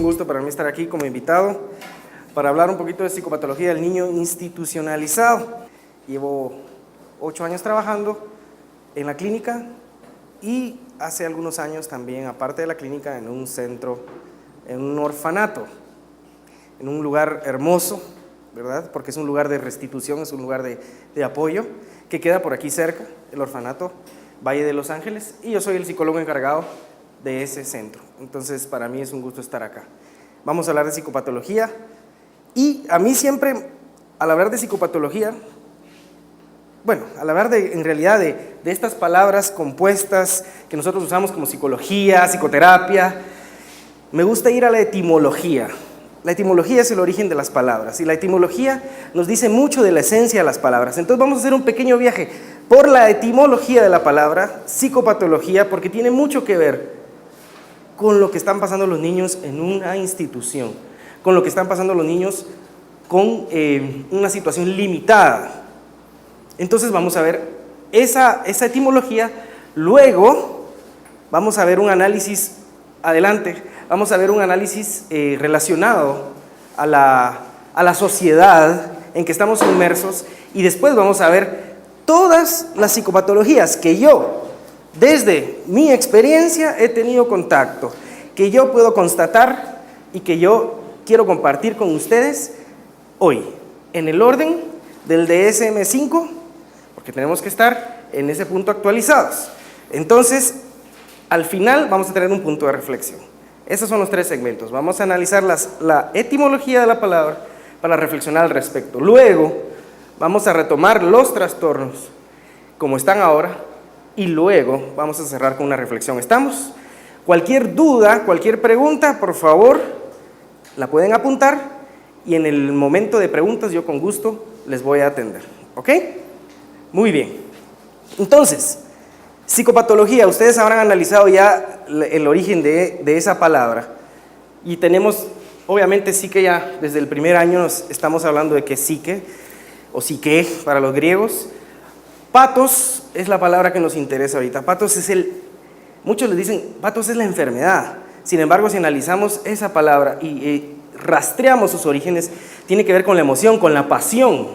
un gusto para mí estar aquí como invitado para hablar un poquito de psicopatología del niño institucionalizado. Llevo 8 años trabajando en la clínica y hace algunos años también, aparte de la clínica, en un centro, en un orfanato, en un lugar hermoso, ¿verdad? Porque es un lugar de restitución, es un lugar de apoyo que queda por aquí cerca, el orfanato Valle de Los Ángeles, y yo soy el psicólogo encargado de ese centro. Entonces, para mí es un gusto estar acá. Vamos a hablar de psicopatología, y a mí siempre, al hablar de psicopatología, bueno, al hablar en realidad de estas palabras compuestas que nosotros usamos como psicología, psicoterapia, me gusta ir a la etimología. La etimología es el origen de las palabras, y la etimología nos dice mucho de la esencia de las palabras. Entonces vamos a hacer un pequeño viaje por la etimología de la palabra psicopatología, porque tiene mucho que ver con lo que están pasando los niños en una institución, con lo que están pasando los niños con una situación limitada. Entonces vamos a ver esa etimología, luego vamos a ver un análisis, adelante, vamos a ver un análisis relacionado a la sociedad en que estamos inmersos, y después vamos a ver todas las psicopatologías que yo, desde mi experiencia, he tenido contacto, que yo puedo constatar y que yo quiero compartir con ustedes hoy, en el orden del DSM-5, porque tenemos que estar en ese punto actualizados. Entonces, al final vamos a tener un punto de reflexión. Esos son los 3 segmentos. Vamos a analizar la etimología de la palabra para reflexionar al respecto. Luego, vamos a retomar los trastornos como están ahora, y luego vamos a cerrar con una reflexión. ¿Estamos? Cualquier duda, cualquier pregunta, por favor, la pueden apuntar, y en el momento de preguntas yo con gusto les voy a atender. ¿Ok? Muy bien. Entonces, psicopatología, ustedes habrán analizado ya el origen de esa palabra, y tenemos, obviamente, psique ya desde el primer año estamos hablando de que psique, o psique para los griegos. Patos es la palabra que nos interesa ahorita. Patos es muchos les dicen, patos es la enfermedad. Sin embargo, si analizamos esa palabra y rastreamos sus orígenes, tiene que ver con la emoción, con la pasión.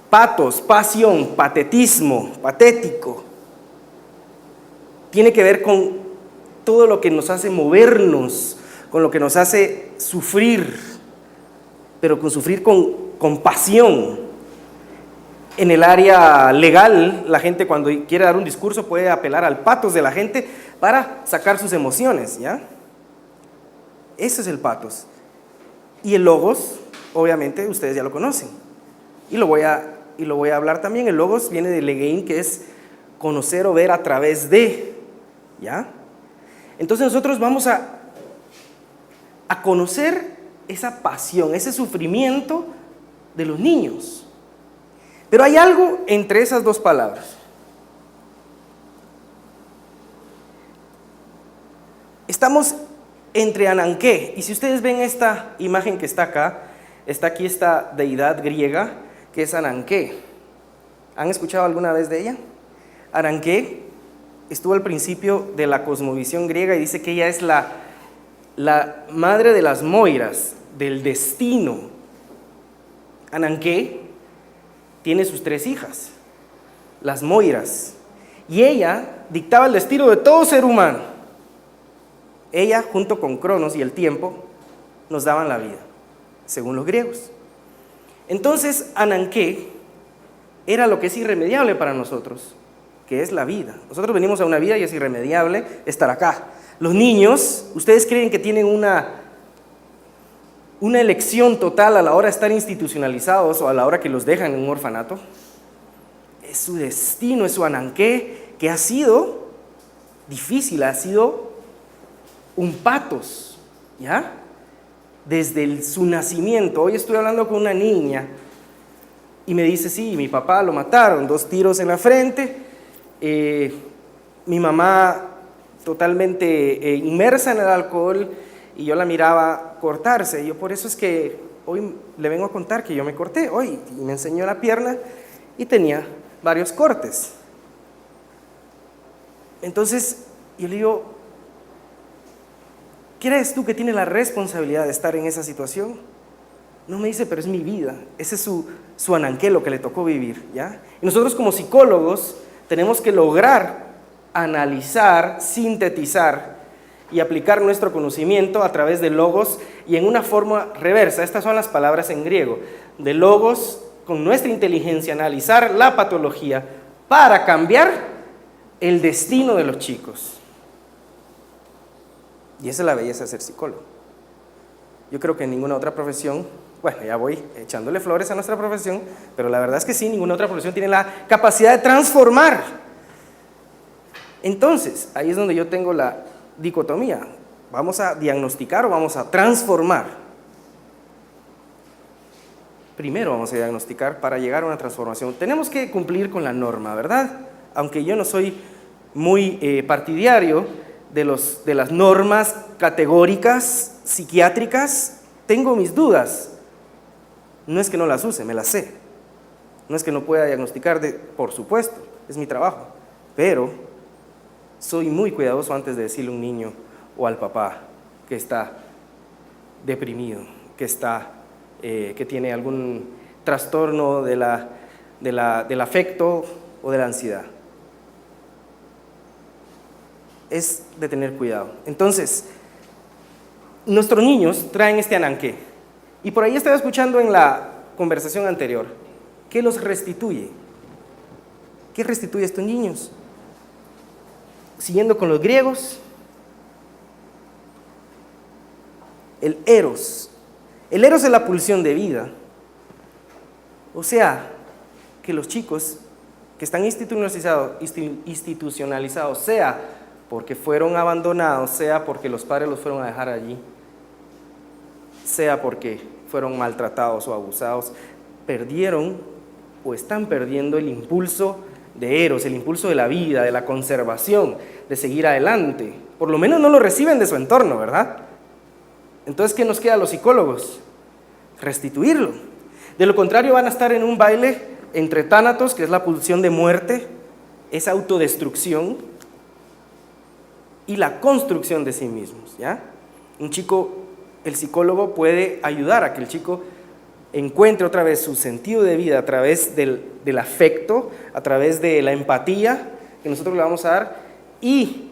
Patos, pasión, patetismo, patético. Tiene que ver con todo lo que nos hace movernos, con lo que nos hace sufrir, pero con sufrir con pasión. En el área legal, la gente cuando quiere dar un discurso puede apelar al patos de la gente para sacar sus emociones, ¿ya? Eso es el patos. Y el logos, obviamente, ustedes ya lo conocen. Y lo voy a hablar también. El logos viene de legein, que es conocer o ver a través de, ¿ya? Entonces nosotros vamos a conocer esa pasión, ese sufrimiento de los niños. Pero hay algo entre esas dos palabras. Estamos entre Ananké, y si ustedes ven esta imagen que está acá, está aquí esta deidad griega que es Ananké. ¿Han escuchado alguna vez de ella? Ananké estuvo al principio de la cosmovisión griega, y dice que ella es la madre de las moiras, del destino. Ananké tiene sus 3 hijas, las moiras, y ella dictaba el destino de todo ser humano. Ella, junto con Cronos y el tiempo, nos daban la vida, según los griegos. Entonces, Ananké era lo que es irremediable para nosotros, que es la vida. Nosotros venimos a una vida y es irremediable estar acá. Los niños, ¿ustedes creen que tienen una elección total a la hora de estar institucionalizados o a la hora que los dejan en un orfanato? Es su destino, es su Ananké, que ha sido difícil, ha sido un patos, ¿ya? Desde su nacimiento. Hoy estoy hablando con una niña y me dice, sí, mi papá lo mataron, 2 tiros en la frente, mi mamá totalmente inmersa en el alcohol, y yo la miraba cortarse. Y yo, por eso es que hoy le vengo a contar que yo me corté hoy, y me enseñó la pierna y tenía varios cortes. Entonces yo le digo, ¿crees tú que tiene la responsabilidad de estar en esa situación? No, me dice, pero es mi vida, ese es su anaquelo que le tocó vivir, ¿ya? Y nosotros como psicólogos tenemos que lograr analizar, sintetizar y aplicar nuestro conocimiento a través de logos y en una forma reversa. Estas son las palabras en griego, de logos, con nuestra inteligencia, analizar la patología para cambiar el destino de los chicos. Y esa es la belleza de ser psicólogo. Yo creo que en ninguna otra profesión, bueno, ya voy echándole flores a nuestra profesión, pero la verdad es que sí, ninguna otra profesión tiene la capacidad de transformar. Entonces, ahí es donde yo tengo la dicotomía. ¿Vamos a diagnosticar o vamos a transformar? Primero vamos a diagnosticar para llegar a una transformación. Tenemos que cumplir con la norma, ¿verdad? Aunque yo no soy muy partidario de las normas categóricas, psiquiátricas, tengo mis dudas. No es que no las use, me las sé. No es que no pueda diagnosticar, por supuesto, es mi trabajo. Pero soy muy cuidadoso antes de decirle a un niño o al papá que está deprimido, que tiene algún trastorno del afecto o de la ansiedad. Es de tener cuidado. Entonces, nuestros niños traen este ananqué. Y por ahí estaba escuchando en la conversación anterior, ¿qué los restituye? ¿Qué restituye a estos niños? Siguiendo con los griegos, el eros. El eros es la pulsión de vida. O sea, que los chicos que están institucionalizados, sea porque fueron abandonados, sea porque los padres los fueron a dejar allí, sea porque fueron maltratados o abusados, perdieron o están perdiendo el impulso de eros, el impulso de la vida, de la conservación, de seguir adelante. Por lo menos no lo reciben de su entorno, ¿verdad? Entonces, ¿qué nos queda a los psicólogos? Restituirlo. De lo contrario, van a estar en un baile entre tánatos, que es la pulsión de muerte, esa autodestrucción, y la construcción de sí mismos, ¿ya? Un chico, el psicólogo puede ayudar a que el chico encuentre otra vez su sentido de vida a través del afecto, a través de la empatía que nosotros le vamos a dar, y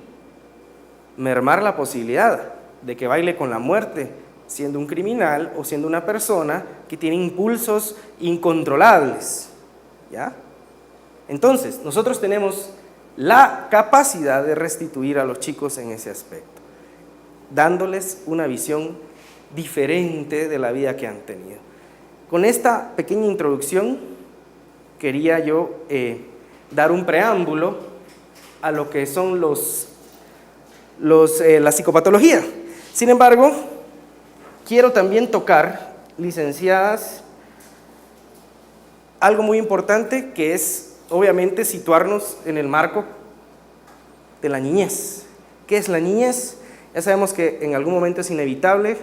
mermar la posibilidad de que baile con la muerte, siendo un criminal o siendo una persona que tiene impulsos incontrolables, ¿ya? Entonces, nosotros tenemos la capacidad de restituir a los chicos en ese aspecto, dándoles una visión diferente de la vida que han tenido. Con esta pequeña introducción quería yo dar un preámbulo a lo que son la psicopatología. Sin embargo, quiero también tocar, licenciadas, algo muy importante que es obviamente situarnos en el marco de la niñez. ¿Qué es la niñez? Ya sabemos que en algún momento es inevitable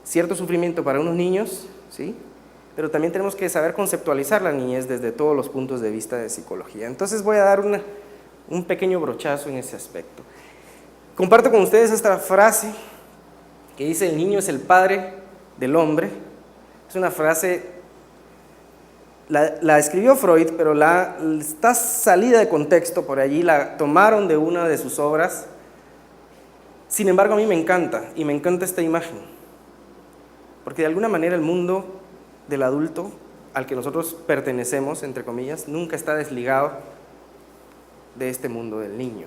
cierto sufrimiento para unos niños, ¿sí? Pero también tenemos que saber conceptualizar la niñez desde todos los puntos de vista de psicología. Entonces voy a dar un pequeño brochazo en ese aspecto. Comparto con ustedes esta frase que dice: el niño es el padre del hombre. Es una frase, la escribió Freud, pero está salida de contexto por allí, la tomaron de una de sus obras. Sin embargo, a mí me encanta, y me encanta esta imagen, porque de alguna manera el mundo del adulto al que nosotros pertenecemos, entre comillas, nunca está desligado de este mundo del niño.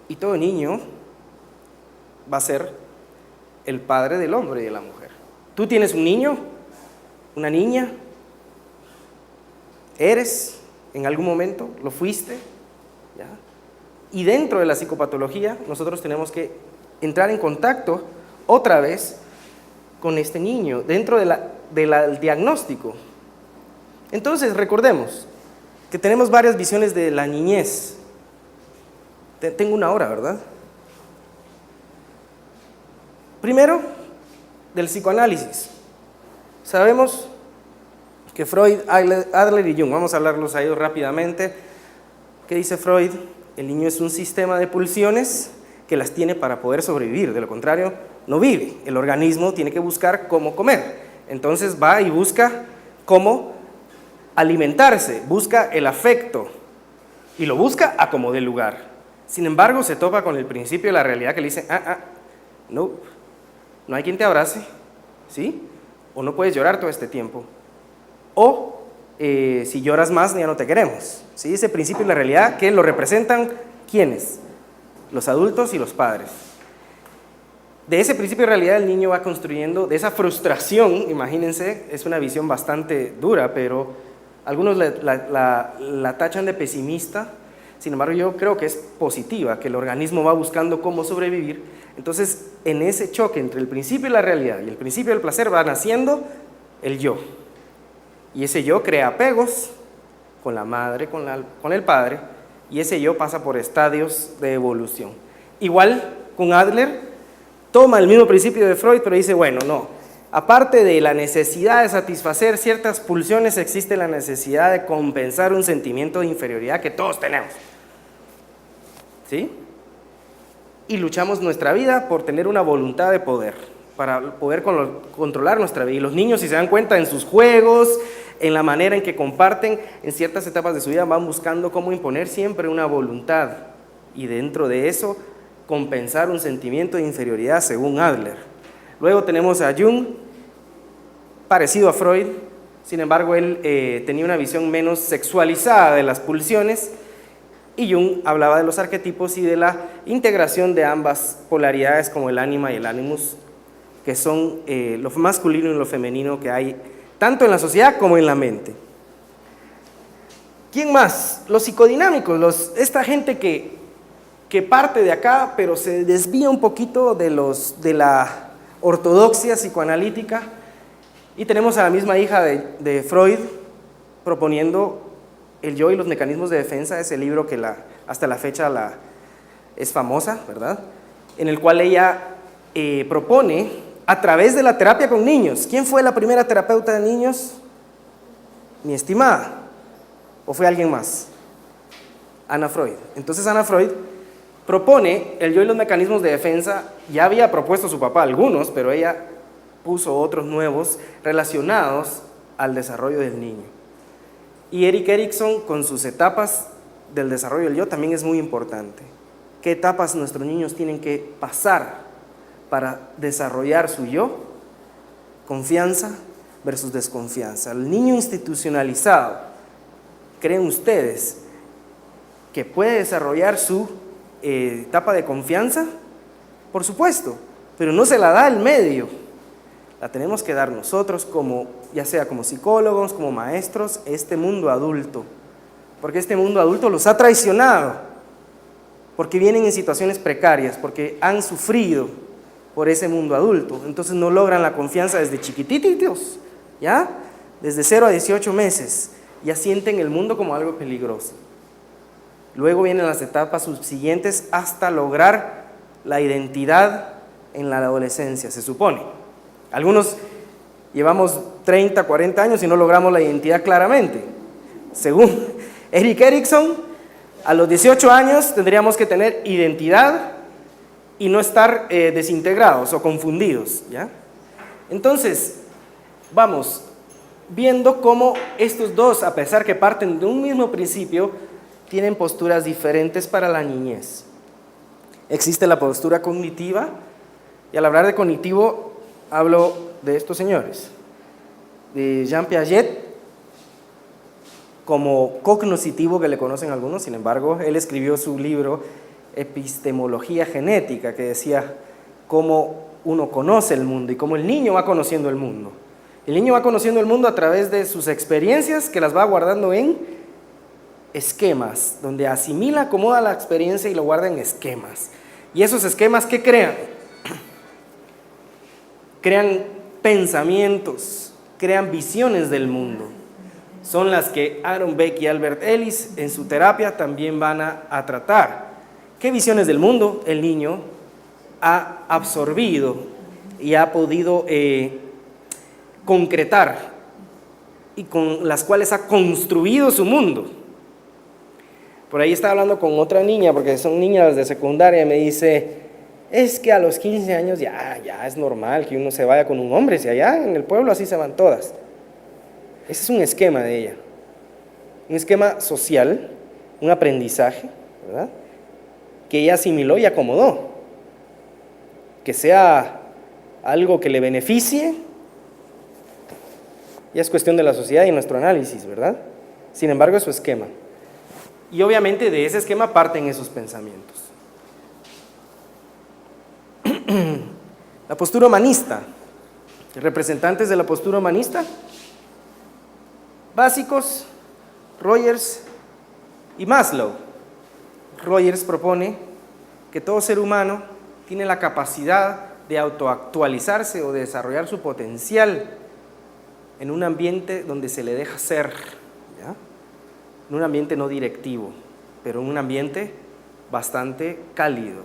Y todo niño va a ser el padre del hombre y de la mujer. Tú tienes un niño, una niña, eres en algún momento, lo fuiste, ¿ya? Y dentro de la psicopatología nosotros tenemos que entrar en contacto otra vez con este niño, dentro del diagnóstico. Entonces, recordemos que tenemos varias visiones de la niñez. Tengo una hora, ¿verdad? Primero, del psicoanálisis. Sabemos que Freud, Adler y Jung, vamos a hablarlos a ellos rápidamente. ¿Qué dice Freud? El niño es un sistema de pulsiones que las tiene para poder sobrevivir, de lo contrario no vive. El organismo tiene que buscar cómo comer, entonces va y busca cómo alimentarse, busca el afecto y lo busca a como dé lugar. Sin embargo, se topa con el principio de la realidad que le dice, no hay quien te abrace, ¿sí? O no puedes llorar todo este tiempo, o si lloras más ya no te queremos, ¿sí? Ese principio de la realidad que lo representan, ¿quiénes? Los adultos y los padres. De ese principio de realidad el niño va construyendo, de esa frustración, imagínense, es una visión bastante dura, pero algunos la tachan de pesimista. Sin embargo, yo creo que es positiva, que el organismo va buscando cómo sobrevivir. Entonces, en ese choque entre el principio de la realidad y el principio del placer va naciendo el yo. Y ese yo crea apegos con la madre, con el padre, y ese yo pasa por estadios de evolución. Igual con Adler, toma el mismo principio de Freud, pero dice, bueno, no, aparte de la necesidad de satisfacer ciertas pulsiones, existe la necesidad de compensar un sentimiento de inferioridad que todos tenemos. ¿Sí? Y luchamos nuestra vida por tener una voluntad de poder, para poder controlar nuestra vida. Y los niños, si se dan cuenta, en sus juegos, en la manera en que comparten, en ciertas etapas de su vida, van buscando cómo imponer siempre una voluntad. Y dentro de eso, compensar un sentimiento de inferioridad, según Adler. Luego tenemos a Jung, parecido a Freud, sin embargo, él tenía una visión menos sexualizada de las pulsiones, y Jung hablaba de los arquetipos y de la integración de ambas polaridades como el ánima y el animus, que son lo masculino y lo femenino que hay tanto en la sociedad como en la mente. ¿Quién más? Los psicodinámicos, esta gente que parte de acá, pero se desvía un poquito de la ortodoxia psicoanalítica, y tenemos a la misma hija de Freud proponiendo El yo y los mecanismos de defensa, ese libro que hasta la fecha es famosa, ¿verdad? En el cual ella propone a través de la terapia con niños. ¿Quién fue la primera terapeuta de niños? Mi estimada. ¿O fue alguien más? Ana Freud. Entonces Ana Freud propone el yo y los mecanismos de defensa. Ya había propuesto su papá algunos, pero ella puso otros nuevos relacionados al desarrollo del niño. Y Erik Erikson, con sus etapas del desarrollo del yo, también es muy importante. ¿Qué etapas nuestros niños tienen que pasar para desarrollar su yo? Confianza versus desconfianza. El niño institucionalizado, ¿creen ustedes que puede desarrollar su etapa de confianza? Por supuesto, pero no se la da el medio. La tenemos que dar nosotros, ya sea como psicólogos, como maestros, este mundo adulto. Porque este mundo adulto los ha traicionado, porque vienen en situaciones precarias, porque han sufrido por ese mundo adulto. Entonces no logran la confianza desde chiquititos, ¿ya? Desde 0 a 18 meses, ya sienten el mundo como algo peligroso. Luego vienen las etapas subsiguientes hasta lograr la identidad en la adolescencia, se supone. Algunos llevamos 30, 40 años y no logramos la identidad claramente. Según Erik Erikson, a los 18 años tendríamos que tener identidad y no estar desintegrados o confundidos, ¿ya? Entonces, vamos viendo cómo estos dos, a pesar que parten de un mismo principio, tienen posturas diferentes para la niñez. Existe la postura cognitiva, y al hablar de cognitivo, hablo de estos señores, de Jean Piaget, como cognoscitivo que le conocen algunos. Sin embargo, él escribió su libro Epistemología Genética, que decía cómo uno conoce el mundo y cómo el niño va conociendo el mundo. El niño va conociendo el mundo a través de sus experiencias, que las va guardando en esquemas, donde asimila, acomoda la experiencia y lo guarda en esquemas. Y esos esquemas, ¿qué crean? Crean pensamientos, crean visiones del mundo. Son las que Aaron Beck y Albert Ellis en su terapia también van a tratar. ¿Qué visiones del mundo el niño ha absorbido y ha podido concretar y con las cuales ha construido su mundo? Por ahí estaba hablando con otra niña, porque son niñas de secundaria, y me dice, es que a los 15 años ya es normal que uno se vaya con un hombre, si allá en el pueblo así se van todas. Ese es un esquema de ella, un esquema social, un aprendizaje, ¿verdad?, que ella asimiló y acomodó. Que sea algo que le beneficie, ya es cuestión de la sociedad y nuestro análisis, ¿verdad? Sin embargo, es su esquema. Y obviamente de ese esquema parten esos pensamientos. La postura humanista. Representantes de la postura humanista básicos: Rogers y Maslow. Rogers propone que todo ser humano tiene la capacidad de autoactualizarse o de desarrollar su potencial en un ambiente donde se le deja ser, ¿ya?, en un ambiente no directivo, pero en un ambiente bastante cálido.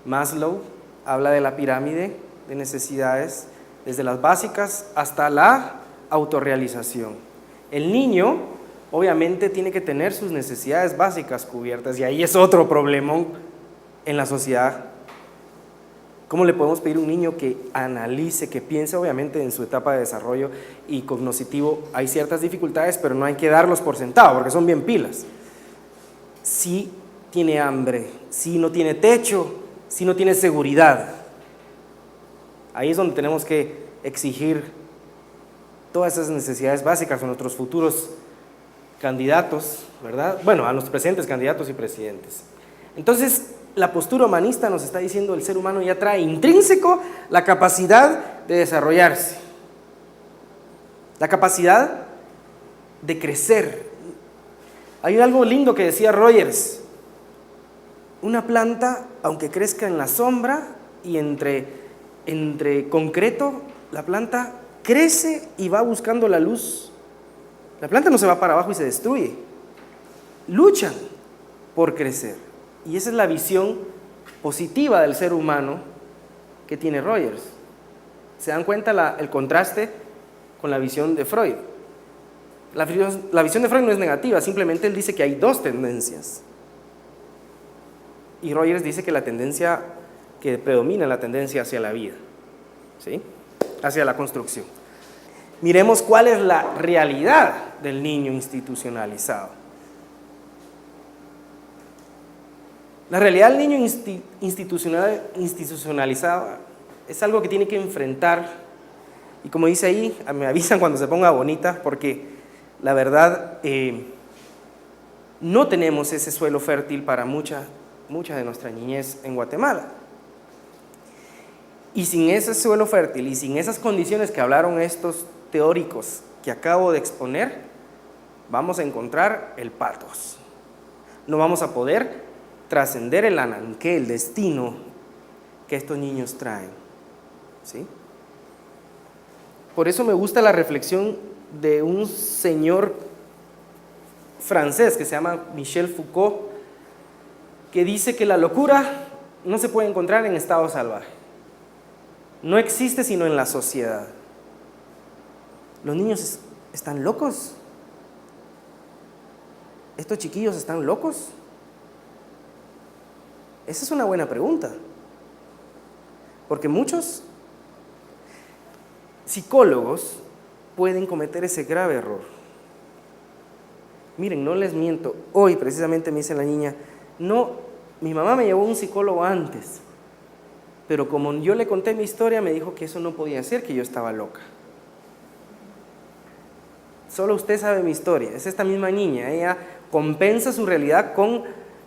Maslow habla de la pirámide de necesidades, desde las básicas hasta la autorrealización. El niño obviamente tiene que tener sus necesidades básicas cubiertas, y ahí es otro problemón en la sociedad. ¿Cómo le podemos pedir a un niño que analice, que piense? Obviamente en su etapa de desarrollo y cognitivo hay ciertas dificultades, pero no hay que darlos por sentado, porque son bien pilas. Si tiene hambre, si no tiene techo, si no tiene seguridad, ahí es donde tenemos que exigir todas esas necesidades básicas a nuestros futuros candidatos, ¿verdad? Bueno, a los presentes candidatos y presidentes. Entonces, la postura humanista nos está diciendo: el ser humano ya trae intrínseco la capacidad de desarrollarse, la capacidad de crecer. Hay algo lindo que decía Rogers: una planta, aunque crezca en la sombra y entre concreto, la planta crece y va buscando la luz. La planta no se va para abajo y se destruye, luchan por crecer. Y esa es la visión positiva del ser humano que tiene Rogers. ¿Se dan cuenta el contraste con la visión de Freud? La visión de Freud no es negativa, simplemente él dice que hay dos tendencias. Y Rogers dice que la tendencia que predomina es la tendencia hacia la vida, ¿sí?, hacia la construcción. Miremos cuál es la realidad del niño institucionalizado. La realidad del niño institucionalizado es algo que tiene que enfrentar, y como dice ahí, me avisan cuando se ponga bonita, porque la verdad no tenemos ese suelo fértil para mucha de nuestra niñez en Guatemala. Y sin ese suelo fértil y sin esas condiciones que hablaron estos teóricos que acabo de exponer, vamos a encontrar el patos. No vamos a poder trascender el ananqué, el destino que estos niños traen, ¿sí? Por eso me gusta la reflexión de un señor francés que se llama Michel Foucault, que dice que la locura no se puede encontrar en estado salvaje, no existe sino en la sociedad. Los niños están locos, estos chiquillos están locos. Esa es una buena pregunta, porque muchos psicólogos pueden cometer ese grave error. Miren, no les miento, hoy precisamente me dice la niña: no, mi mamá me llevó a un psicólogo antes, pero como yo le conté mi historia, me dijo que eso no podía ser, que yo estaba loca. Solo usted sabe mi historia. Es esta misma niña, ella compensa su realidad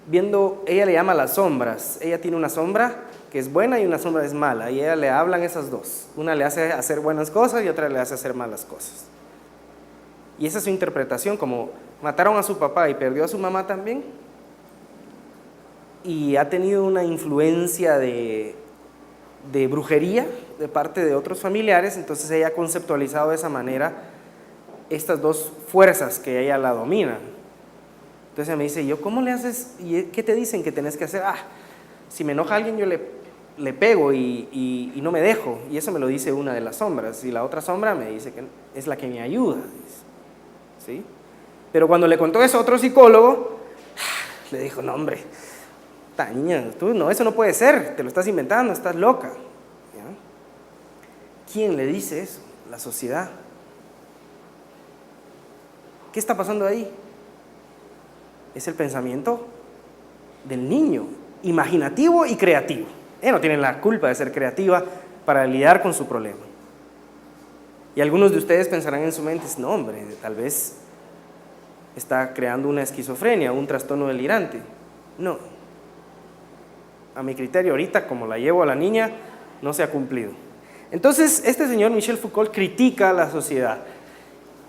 viendo, ella le llama las sombras. Ella tiene una sombra que es buena y una sombra es mala, y a ella le hablan esas dos. Una le hace hacer buenas cosas y otra le hace hacer malas cosas. Y esa es su interpretación, como mataron a su papá y perdió a su mamá también, y ha tenido una influencia de brujería de parte de otros familiares. Entonces ella ha conceptualizado de esa manera estas dos fuerzas que ella la dominan. Entonces ella me dice: yo, ¿cómo le haces? ¿Y qué te dicen que tenés que hacer? Si me enoja alguien yo le pego y no me dejo. Y eso me lo dice una de las sombras, y la otra sombra me dice que es la que me ayuda, ¿sí? Pero cuando le contó eso a otro psicólogo, le dijo, no hombre, niña, tú no, eso no puede ser, te lo estás inventando, estás loca. ¿Ya? ¿Quién le dice eso? La sociedad. ¿Qué está pasando ahí? Es el pensamiento del niño, imaginativo y creativo. Ella no tiene la culpa de ser creativa para lidiar con su problema. Y algunos de ustedes pensarán en su mente, no hombre, tal vez está creando una esquizofrenia, un trastorno delirante. No. A mi criterio, ahorita, como la llevo a la niña, no se ha cumplido. Entonces, este señor Michel Foucault critica a la sociedad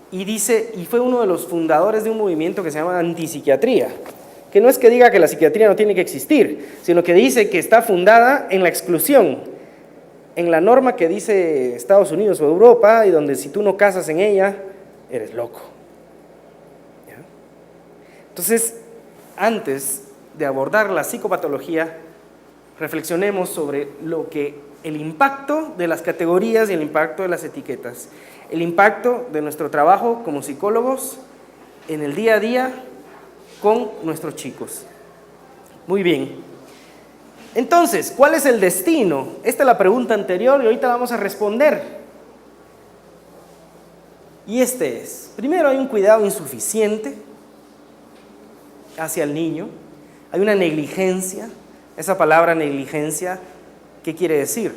y dice, y fue uno de los fundadores de un movimiento que se llama antipsiquiatría, que no es que diga que la psiquiatría no tiene que existir, sino que dice que está fundada en la exclusión, en la norma que dice Estados Unidos o Europa, y donde si tú no casas en ella, eres loco. ¿Ya? Entonces, antes de abordar la psicopatología, reflexionemos sobre el impacto de las categorías y el impacto de las etiquetas, el impacto de nuestro trabajo como psicólogos en el día a día con nuestros chicos. Muy bien. Entonces, ¿cuál es el destino? Esta es la pregunta anterior y ahorita vamos a responder. Y este es, primero hay un cuidado insuficiente hacia el niño, hay una negligencia. Esa palabra negligencia, ¿qué quiere decir?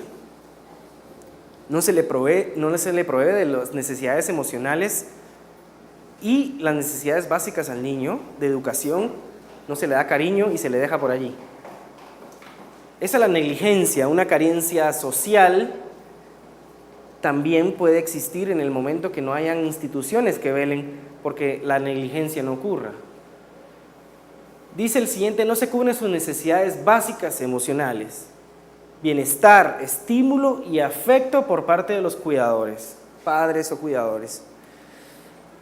No se le provee de las necesidades emocionales y las necesidades básicas al niño, de educación, no se le da cariño y se le deja por allí. Esa es la negligencia, una carencia social. También puede existir en el momento que no hayan instituciones que velen porque la negligencia no ocurra. Dice el siguiente, no se cubren sus necesidades básicas emocionales, bienestar, estímulo y afecto por parte de los cuidadores, padres o cuidadores.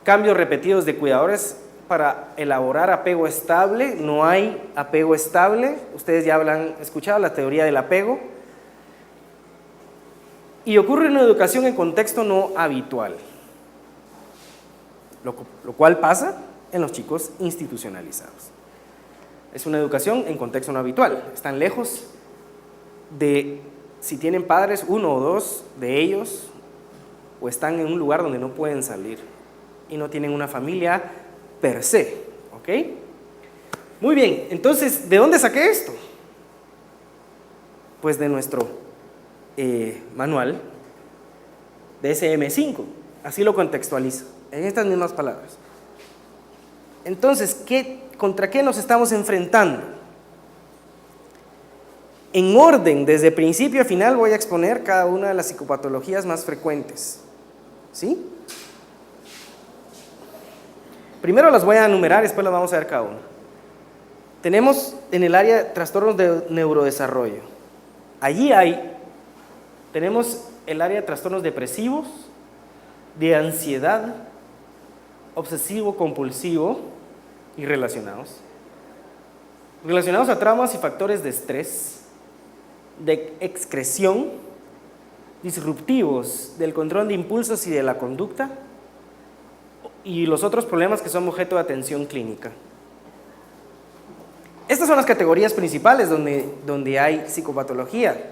Cambios repetidos de cuidadores para elaborar apego estable, no hay apego estable, ustedes ya habrán escuchado la teoría del apego, y ocurre una educación en contexto no habitual, lo cual pasa en los chicos institucionalizados. Es una educación en contexto no habitual, están lejos de, si tienen padres, uno o dos de ellos, o están en un lugar donde no pueden salir y no tienen una familia per se, ¿ok? Muy bien, entonces, ¿de dónde saqué esto? Pues de nuestro manual DSM-5, así lo contextualiza, en estas mismas palabras. Entonces, ¿contra qué nos estamos enfrentando? En orden, desde principio a final, voy a exponer cada una de las psicopatologías más frecuentes, ¿sí? Primero las voy a enumerar, después las vamos a ver cada una. Tenemos en el área de trastornos de neurodesarrollo. Allí tenemos el área de trastornos depresivos, de ansiedad, obsesivo-compulsivo y relacionados a traumas y factores de estrés, de excreción, disruptivos del control de impulsos y de la conducta, y los otros problemas que son objeto de atención clínica. Estas son las categorías principales donde hay psicopatología,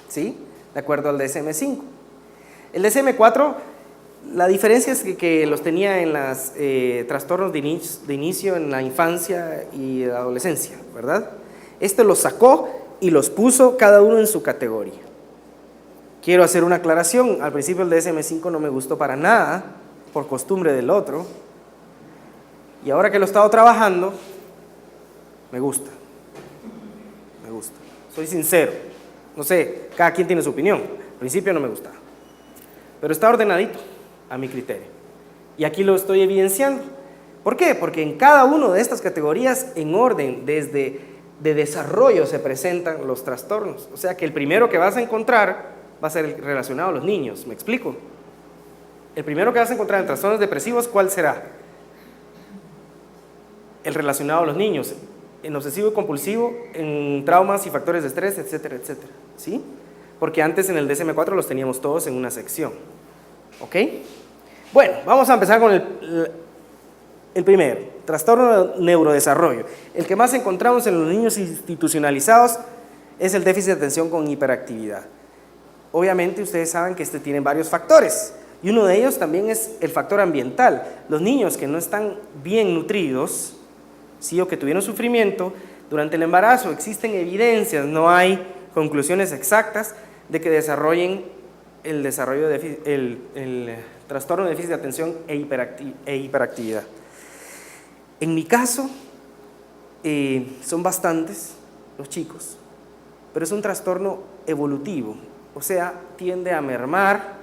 ¿sí? De acuerdo al DSM-5. El DSM-4, la diferencia es que los tenía en los trastornos de inicio en la infancia y adolescencia, ¿verdad? Este los sacó y los puso cada uno en su categoría. Quiero hacer una aclaración, al principio el DSM-5 no me gustó para nada, por costumbre del otro, y ahora que lo he estado trabajando, me gusta, soy sincero, no sé, cada quien tiene su opinión, al principio no me gustaba, pero está ordenadito a mi criterio, y aquí lo estoy evidenciando. ¿Por qué? Porque en cada una de estas categorías, en orden, desde de desarrollo se presentan los trastornos, o sea que el primero que vas a encontrar va a ser el relacionado a los niños, ¿me explico? El primero que vas a encontrar en trastornos depresivos, ¿cuál será? El relacionado a los niños, en obsesivo y compulsivo, en traumas y factores de estrés, etcétera, etcétera, ¿sí? Porque antes en el DSM-4 los teníamos todos en una sección, ¿ok? Bueno, vamos a empezar con El primero, trastorno de neurodesarrollo. El que más encontramos en los niños institucionalizados es el déficit de atención con hiperactividad. Obviamente ustedes saben que este tiene varios factores y uno de ellos también es el factor ambiental. Los niños que no están bien nutridos, ¿sí? O que tuvieron sufrimiento durante el embarazo, existen evidencias, no hay conclusiones exactas de que desarrollen el trastorno de déficit de atención e hiperactividad. En mi caso, son bastantes los chicos, pero es un trastorno evolutivo, o sea, tiende a mermar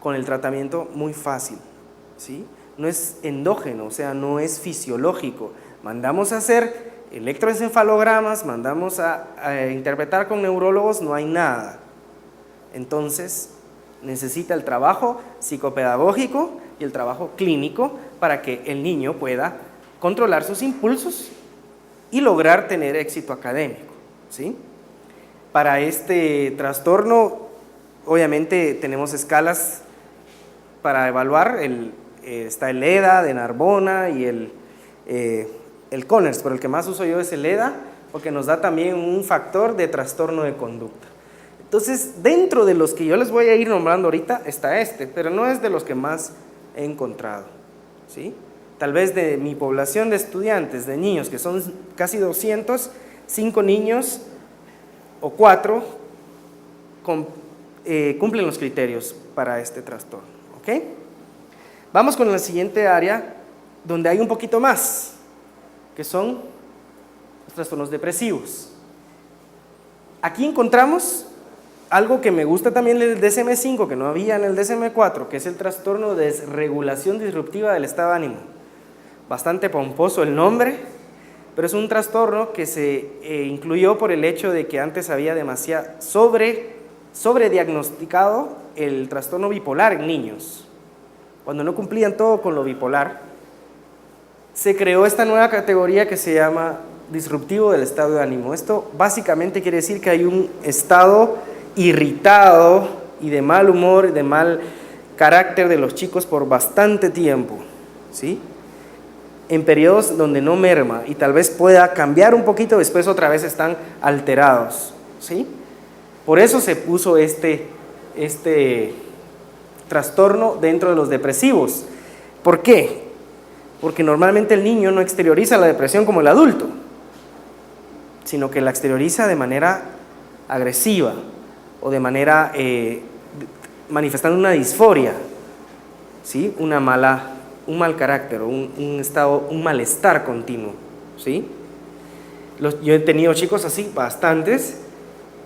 con el tratamiento muy fácil, ¿sí? No es endógeno, o sea, no es fisiológico. Mandamos a hacer electroencefalogramas, mandamos a interpretar con neurólogos, no hay nada. Entonces, necesita el trabajo psicopedagógico y el trabajo clínico para que el niño pueda controlar sus impulsos y lograr tener éxito académico, ¿sí? Para este trastorno, obviamente tenemos escalas para evaluar, está el EDA de Narbona y el Conners, pero el que más uso yo es el EDA, porque nos da también un factor de trastorno de conducta. Entonces, dentro de los que yo les voy a ir nombrando ahorita, está este, pero no es de los que más he encontrado, ¿sí? Tal vez de mi población de estudiantes, de niños, que son casi 200, 5 niños o 4 cumplen los criterios para este trastorno, ¿ok? Vamos con la siguiente área, donde hay un poquito más, que son los trastornos depresivos. Aquí encontramos algo que me gusta también del DSM-5, que no había en el DSM-4, que es el trastorno de desregulación disruptiva del estado de ánimo. Bastante pomposo el nombre, pero es un trastorno que se incluyó por el hecho de que antes había demasiado sobrediagnosticado el trastorno bipolar en niños. Cuando no cumplían todo con lo bipolar, se creó esta nueva categoría que se llama disruptivo del estado de ánimo. Esto básicamente quiere decir que hay un estado irritado y de mal humor, de mal carácter de los chicos por bastante tiempo, ¿sí? En periodos donde no merma y tal vez pueda cambiar un poquito, después otra vez están alterados, ¿sí? Por eso se puso este trastorno dentro de los depresivos. ¿Por qué? Porque normalmente el niño no exterioriza la depresión como el adulto, sino que la exterioriza de manera agresiva o de manera manifestando una disforia, ¿sí? Un mal carácter, un malestar continuo, ¿sí? Yo he tenido chicos así, bastantes,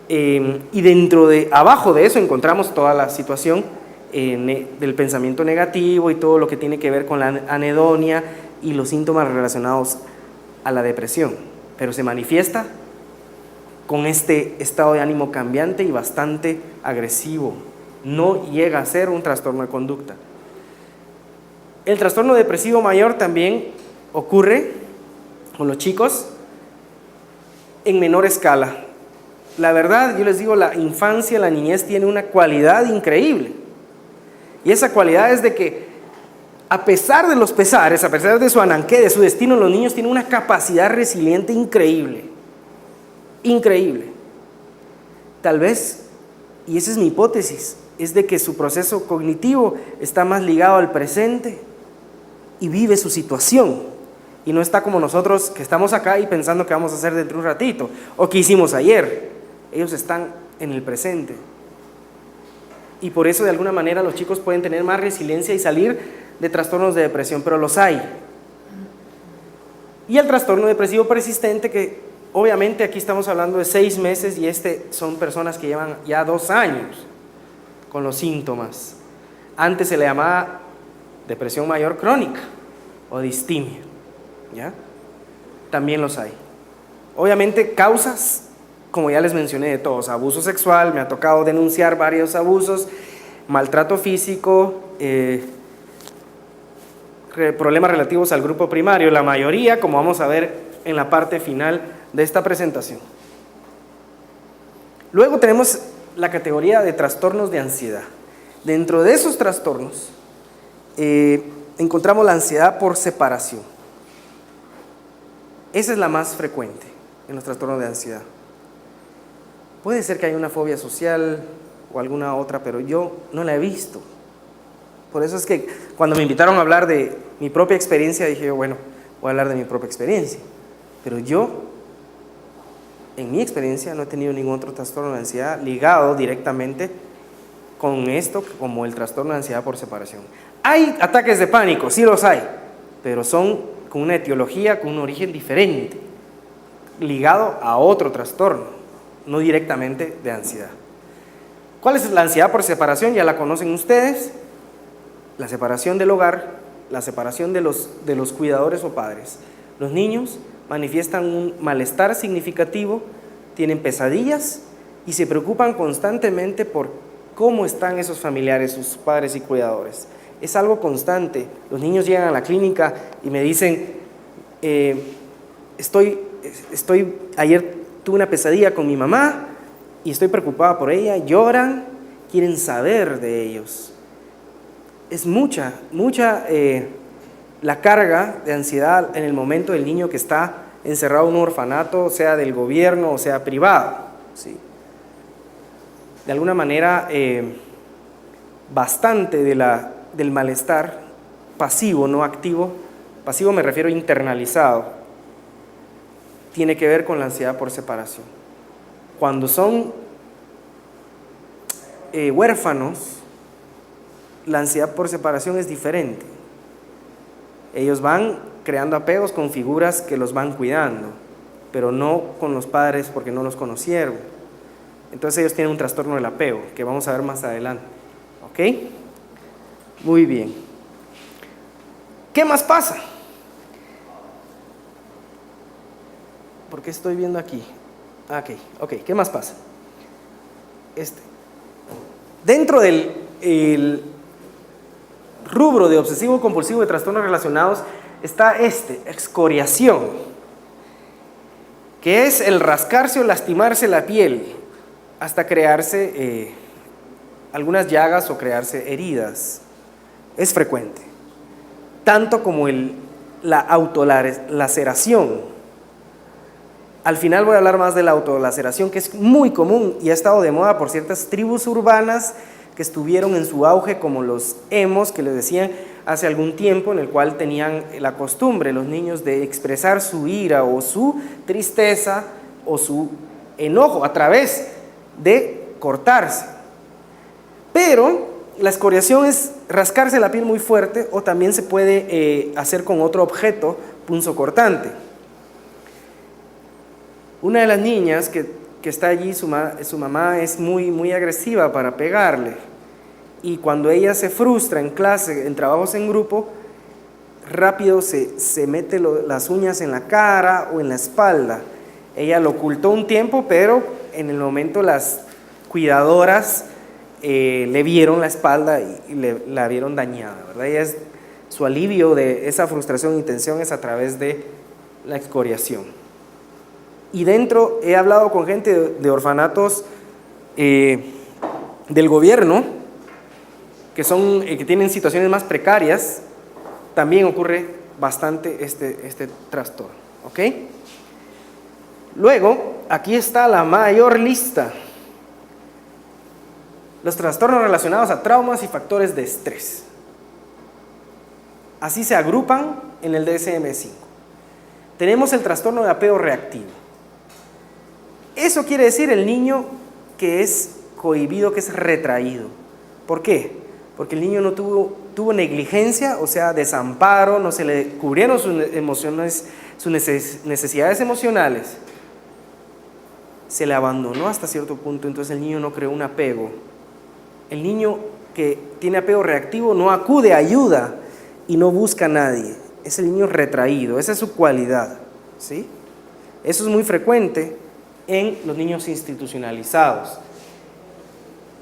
y abajo de eso encontramos toda la situación del pensamiento negativo y todo lo que tiene que ver con la anedonia y los síntomas relacionados a la depresión, pero se manifiesta con este estado de ánimo cambiante y bastante agresivo. No llega a ser un trastorno de conducta. El trastorno depresivo mayor también ocurre con los chicos en menor escala. La verdad, yo les digo, la infancia, la niñez tiene una cualidad increíble. Y esa cualidad es de que, a pesar de los pesares, a pesar de su ananqué, de su destino, los niños tienen una capacidad resiliente increíble. Increíble. Tal vez, y esa es mi hipótesis, es de que su proceso cognitivo está más ligado al presente y vive su situación y no está como nosotros que estamos acá y pensando qué vamos a hacer dentro de un ratito o qué hicimos ayer. Ellos están en el presente y por eso de alguna manera los chicos pueden tener más resiliencia y salir de trastornos de depresión, pero los hay. Y el trastorno depresivo persistente, que obviamente aquí estamos hablando de 6 meses y son personas que llevan ya 2 años con los síntomas. Antes se le llamaba depresión mayor crónica o distimia, ¿ya? También los hay. Obviamente causas, como ya les mencioné, de todos: abuso sexual, me ha tocado denunciar varios abusos, maltrato físico, problemas relativos al grupo primario, la mayoría, como vamos a ver en la parte final de esta presentación. Luego tenemos la categoría de trastornos de ansiedad. Dentro de esos trastornos encontramos la ansiedad por separación. Esa es la más frecuente en los trastornos de ansiedad. Puede ser que haya una fobia social o alguna otra, pero yo no la he visto. Por eso es que cuando me invitaron a hablar de mi propia experiencia, dije, bueno, voy a hablar de mi propia experiencia. Pero yo, en mi experiencia, no he tenido ningún otro trastorno de ansiedad ligado directamente con esto, como el trastorno de ansiedad por separación. Hay ataques de pánico, sí los hay, pero son con una etiología, con un origen diferente, ligado a otro trastorno, no directamente de ansiedad. ¿Cuál es la ansiedad por separación? Ya la conocen ustedes. La separación del hogar, la separación de los cuidadores o padres. Los niños manifiestan un malestar significativo, tienen pesadillas y se preocupan constantemente por cómo están esos familiares, sus padres y cuidadores. Es algo constante. Los niños llegan a la clínica y me dicen, ayer tuve una pesadilla con mi mamá y estoy preocupada por ella, lloran, quieren saber de ellos. Es mucha la carga de ansiedad en el momento del niño que está encerrado en un orfanato, sea del gobierno o sea privado, ¿sí? De alguna manera, bastante del malestar pasivo, no activo, pasivo me refiero a internalizado, tiene que ver con la ansiedad por separación. Cuando son huérfanos, la ansiedad por separación es diferente. Ellos van creando apegos con figuras que los van cuidando, pero no con los padres porque no los conocieron. Entonces ellos tienen un trastorno del apego, que vamos a ver más adelante. ¿Ok? Muy bien. ¿Qué más pasa? ¿Por qué estoy viendo aquí? Ok, ¿qué más pasa? Dentro del rubro de obsesivo compulsivo de trastornos relacionados está excoriación, que es el rascarse o lastimarse la piel hasta crearse algunas llagas o crearse heridas. Es frecuente, tanto como la autolaceración. Al final voy a hablar más de la autolaceración, que es muy común y ha estado de moda por ciertas tribus urbanas que estuvieron en su auge, como los emos, que les decían hace algún tiempo, en el cual tenían la costumbre los niños de expresar su ira o su tristeza o su enojo a través de cortarse. Pero la excoriación es rascarse la piel muy fuerte, o también se puede hacer con otro objeto punzocortante. Una de las niñas que está allí, su mamá es muy agresiva para pegarle, y cuando ella se frustra en clase, en trabajos en grupo, rápido se mete las uñas en la cara o en la espalda. Ella lo ocultó un tiempo, pero en el momento las cuidadoras le vieron la espalda y la vieron dañada, ¿verdad? Su alivio de esa frustración y tensión es a través de la excoriación. Y dentro, he hablado con gente de orfanatos del gobierno, que tienen situaciones más precarias, también ocurre bastante este trastorno, ¿ok? Luego, aquí está la mayor lista. Los trastornos relacionados a traumas y factores de estrés. Así se agrupan en el DSM-5. Tenemos el trastorno de apego reactivo. Eso quiere decir el niño que es cohibido, que es retraído. ¿Por qué? Porque el niño no tuvo negligencia, o sea, desamparo, no se le cubrieron sus emociones, sus necesidades emocionales. Se le abandonó hasta cierto punto, entonces el niño no creó un apego. El niño que tiene apego reactivo no acude a ayuda y no busca a nadie. Es el niño retraído, esa es su cualidad, ¿sí? Eso es muy frecuente en los niños institucionalizados.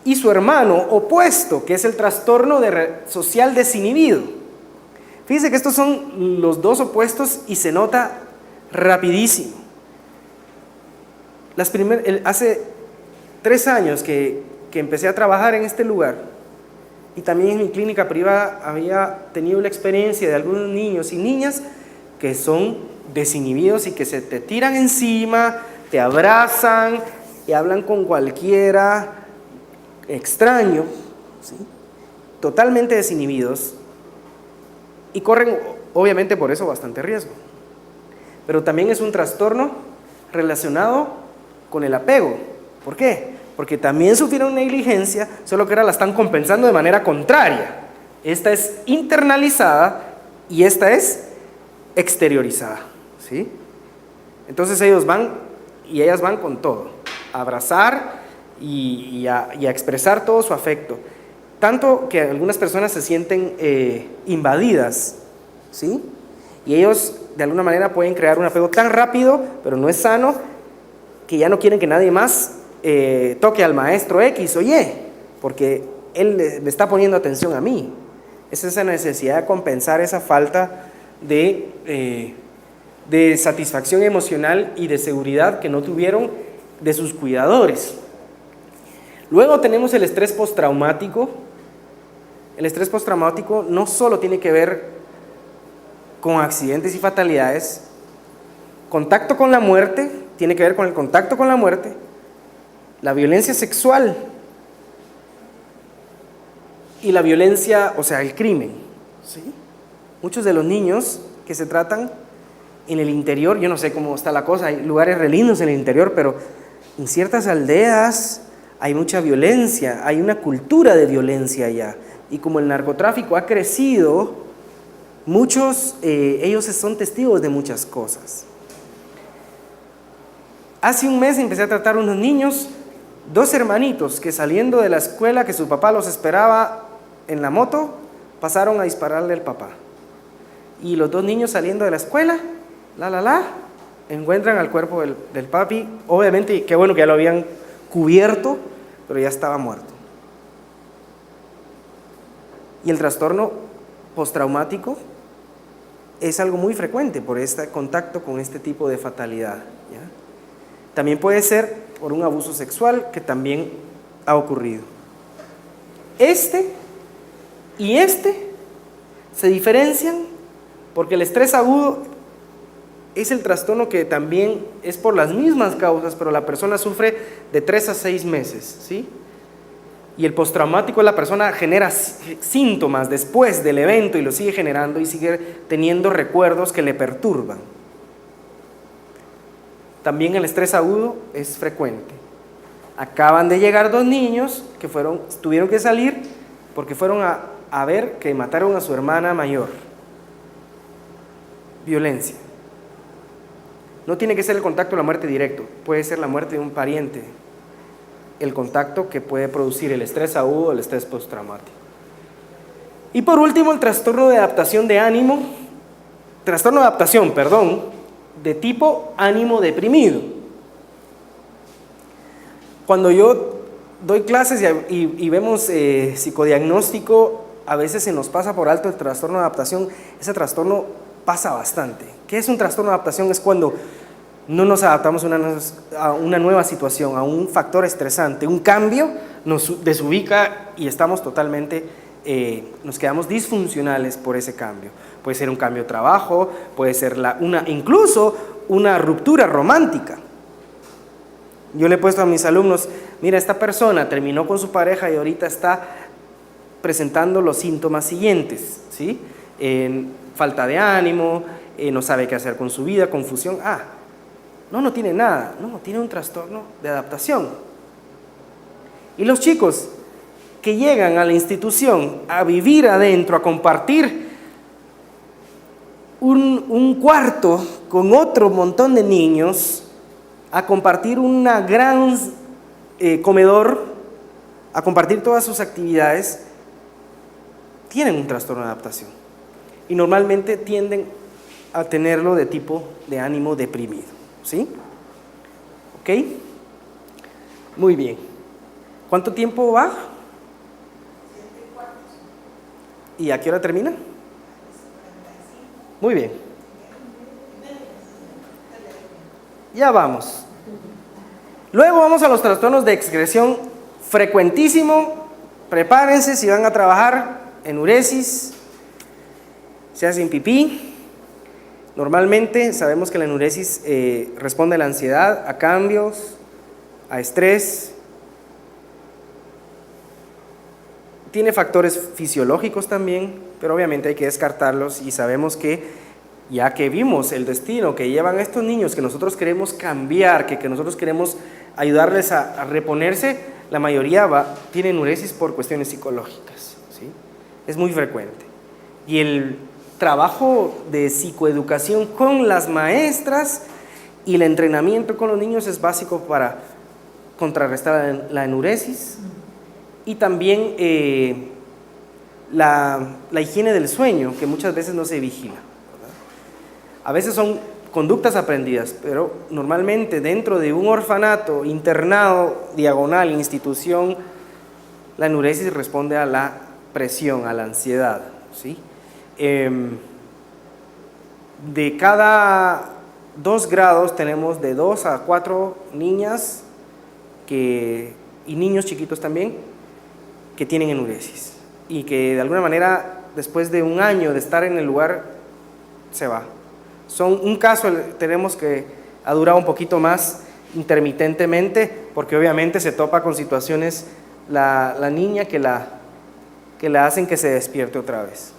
Y su hermano opuesto, que es el trastorno social desinhibido. Fíjense que estos son los dos opuestos y se nota rapidísimo. Hace 3 años que empecé a trabajar en este lugar, Y también en mi clínica privada había tenido la experiencia de algunos niños y niñas que son desinhibidos y que se te tiran encima, te abrazan y hablan con cualquiera extraño, ¿sí? Totalmente desinhibidos, y corren obviamente por eso bastante riesgo. Pero también es un trastorno relacionado con el apego. ¿Por qué? Porque también sufrieron negligencia, solo que ahora la están compensando de manera contraria. Esta es internalizada y esta es exteriorizada, ¿sí? Entonces ellos van y ellas van con todo, a abrazar y a expresar todo su afecto. Tanto que algunas personas se sienten invadidas, ¿sí? Y ellos de alguna manera pueden crear un apego tan rápido, pero no es sano, que ya no quieren que nadie más toque al maestro X o Y, porque él le está poniendo atención a mí. Es esa necesidad de compensar esa falta de satisfacción emocional y de seguridad que no tuvieron de sus cuidadores. Luego tenemos el estrés postraumático. El estrés postraumático no solo tiene que ver con accidentes y fatalidades, contacto con la muerte, tiene que ver con el contacto con la muerte, la violencia sexual y la violencia, o sea, el crimen, ¿sí? Muchos de los niños que se tratan en el interior, yo no sé cómo está la cosa, hay lugares re lindos en el interior, pero en ciertas aldeas hay mucha violencia, hay una cultura de violencia allá. Y como el narcotráfico ha crecido, muchos, ellos son testigos de muchas cosas. Hace un mes empecé a tratar unos niños, 2 hermanitos que saliendo de la escuela, que su papá los esperaba en la moto, pasaron a dispararle al papá. Y los 2 niños saliendo de la escuela, encuentran al cuerpo del papi. Obviamente, qué bueno que ya lo habían cubierto, pero ya estaba muerto. Y el trastorno postraumático es algo muy frecuente por este contacto con este tipo de fatalidad, ¿ya? También puede ser por un abuso sexual que también ha ocurrido. Este y este se diferencian porque el estrés agudo es el trastorno que también es por las mismas causas, pero la persona sufre de 3 a 6 meses, ¿sí? Y el postraumático, la persona genera síntomas después del evento y lo sigue generando y sigue teniendo recuerdos que le perturban. También el estrés agudo es frecuente. Acaban de llegar 2 niños que tuvieron que salir porque fueron a ver que mataron a su hermana mayor. Violencia. No tiene que ser el contacto o la muerte directo, puede ser la muerte de un pariente. El contacto que puede producir el estrés agudo o el estrés postraumático. Y por último, el trastorno de adaptación de tipo ánimo deprimido. Cuando yo doy clases y vemos psicodiagnóstico, a veces se nos pasa por alto el trastorno de adaptación. Ese trastorno pasa bastante. ¿Qué es un trastorno de adaptación? Es cuando no nos adaptamos a una nueva situación, a un factor estresante, un cambio nos desubica y estamos totalmente, nos quedamos disfuncionales por ese cambio. Puede ser un cambio de trabajo, puede ser incluso una ruptura romántica. Yo le he puesto a mis alumnos, mira, esta persona terminó con su pareja y ahorita está presentando los síntomas siguientes, ¿sí? Falta de ánimo, no sabe qué hacer con su vida, confusión. No tiene nada, no, tiene un trastorno de adaptación. Y los chicos que llegan a la institución a vivir adentro, a compartir un cuarto con otro montón de niños, a compartir una gran comedor, a compartir todas sus actividades, tienen un trastorno de adaptación. Y normalmente tienden a tenerlo de tipo de ánimo deprimido. ¿Sí? ¿Ok? Muy bien. ¿Cuánto tiempo va? 7:15. ¿Y a qué hora termina? 45. Muy bien. Ya vamos. Luego vamos a los trastornos de excreción, frecuentísimo, prepárense si van a trabajar, enuresis, se hacen pipí. Normalmente sabemos que la enuresis responde a la ansiedad, a cambios, a estrés. Tiene factores fisiológicos también, pero obviamente hay que descartarlos y sabemos que ya que vimos el destino que llevan estos niños que nosotros queremos cambiar, que nosotros queremos ayudarles a reponerse, la mayoría tiene enuresis por cuestiones psicológicas, ¿sí? Es muy frecuente. Y el trabajo de psicoeducación con las maestras y el entrenamiento con los niños es básico para contrarrestar la enuresis y también la higiene del sueño, que muchas veces no se vigila. A veces son conductas aprendidas, pero normalmente dentro de un orfanato, internado, diagonal, institución, la enuresis responde a la presión, a la ansiedad, ¿sí? De cada 2 grados tenemos de 2 a 4 niñas y niños chiquitos también que tienen enuresis y que de alguna manera después de un año de estar en el lugar se va. Un caso tenemos que ha durado un poquito más intermitentemente porque obviamente se topa con situaciones la niña que la hacen que se despierte otra vez.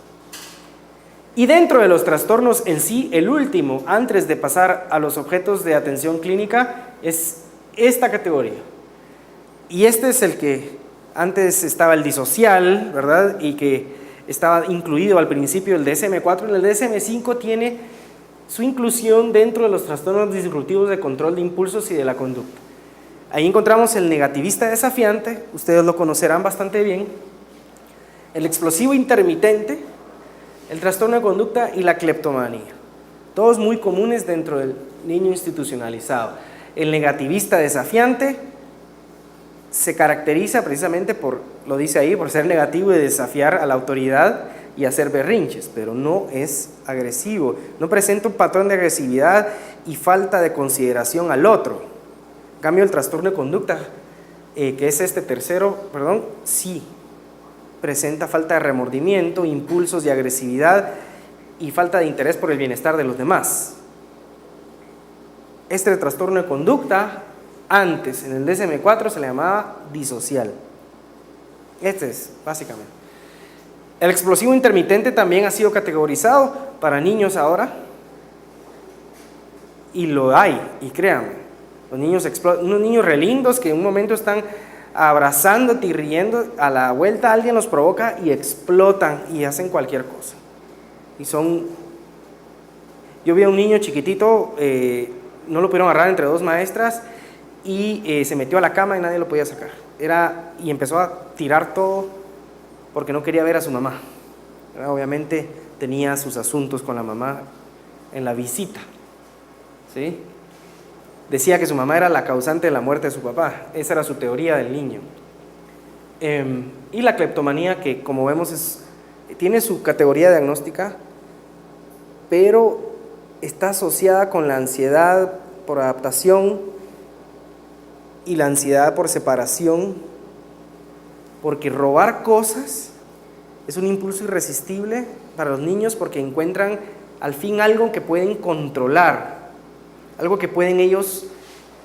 Y dentro de los trastornos en sí, el último, antes de pasar a los objetos de atención clínica, es esta categoría. Y este es el que antes estaba el disocial, ¿verdad? Y que estaba incluido al principio el DSM-4. En el DSM-5 tiene su inclusión dentro de los trastornos disruptivos de control de impulsos y de la conducta. Ahí encontramos el negativista desafiante, ustedes lo conocerán bastante bien, el explosivo intermitente, el trastorno de conducta y la cleptomanía. Todos muy comunes dentro del niño institucionalizado. El negativista desafiante se caracteriza precisamente por, lo dice ahí, por ser negativo y desafiar a la autoridad y hacer berrinches, pero no es agresivo, no presenta un patrón de agresividad y falta de consideración al otro. En cambio, el trastorno de conducta, que es este tercero, sí presenta falta de remordimiento, impulsos de agresividad y falta de interés por el bienestar de los demás. Este trastorno de conducta, antes en el DSM-4 se le llamaba disocial. Este es, básicamente. El explosivo intermitente también ha sido categorizado para niños ahora, y lo hay, y créanme, unos niños re lindos que en un momento están abrazándote y riendo, a la vuelta alguien los provoca y explotan y hacen cualquier cosa. Yo vi a un niño chiquitito, no lo pudieron agarrar entre 2 maestras y se metió a la cama y nadie lo podía sacar. Y empezó a tirar todo porque no quería ver a su mamá. Obviamente tenía sus asuntos con la mamá en la visita, ¿sí? Decía que su mamá era la causante de la muerte de su papá. Esa era su teoría del niño. Y la cleptomanía, que como vemos tiene su categoría diagnóstica, pero está asociada con la ansiedad por adaptación y la ansiedad por separación, porque robar cosas es un impulso irresistible para los niños porque encuentran al fin algo que pueden controlar, algo que pueden ellos